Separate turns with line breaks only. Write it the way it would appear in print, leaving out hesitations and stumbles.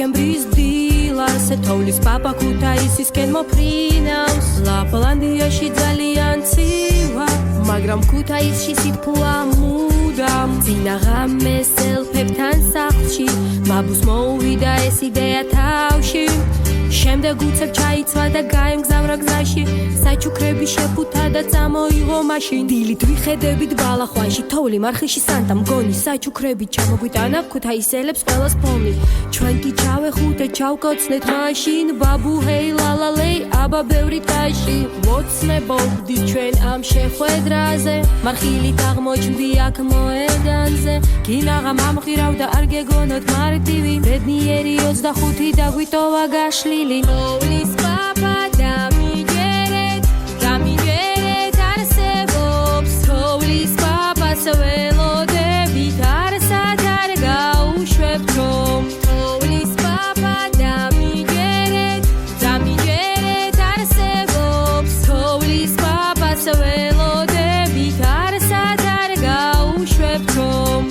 დეკემბრის დილას თოვლის პაპა ქუთაისისკენ მოფრინავს ლაპლანდიაში ძალიან ცივა მაგრამ ქუთაისში სიფხვა მუდამ წინა ღამეს ელფებთან სახლში ბაბუს მოუვიდა ეს იდეა თავში შემდეგ უცებ ჩაიცვა და გაემგზავრა გზაში საჩუქრები შეფუთა და წამოიღო მაშინ დილით ვიხედებით ბალახვანში თოვლი მარხილში სანტა მგონი საჩუქრები ჩამოგვიტანა ქუთაისელებს ყველას ფონი ჩვენ კი ჩავეხუტე ჩავკოცნეთ მაშინ ბაბუ ჰეი ლალალეი აბა ბევრი ტაში ვოცნებობდით ჩვენ ამ შეხვედრაზე მარხილით აღმოჩნდი აქ მოედანზე კინაღამ ამღირავდა არ გეგონოთ მარტივი ბედნიერი 25 დაგვიტოვა გაშლილი თოვლის პაპა დამიჯერეთ არსებობს თოვლის პაპას ველოდებით არსად არ გაუშვებთ რომ თოვლის პაპა დამიჯერეთ არსებობს თოვლის პაპას ველოდებით არსად არ გაუშვებთ რომ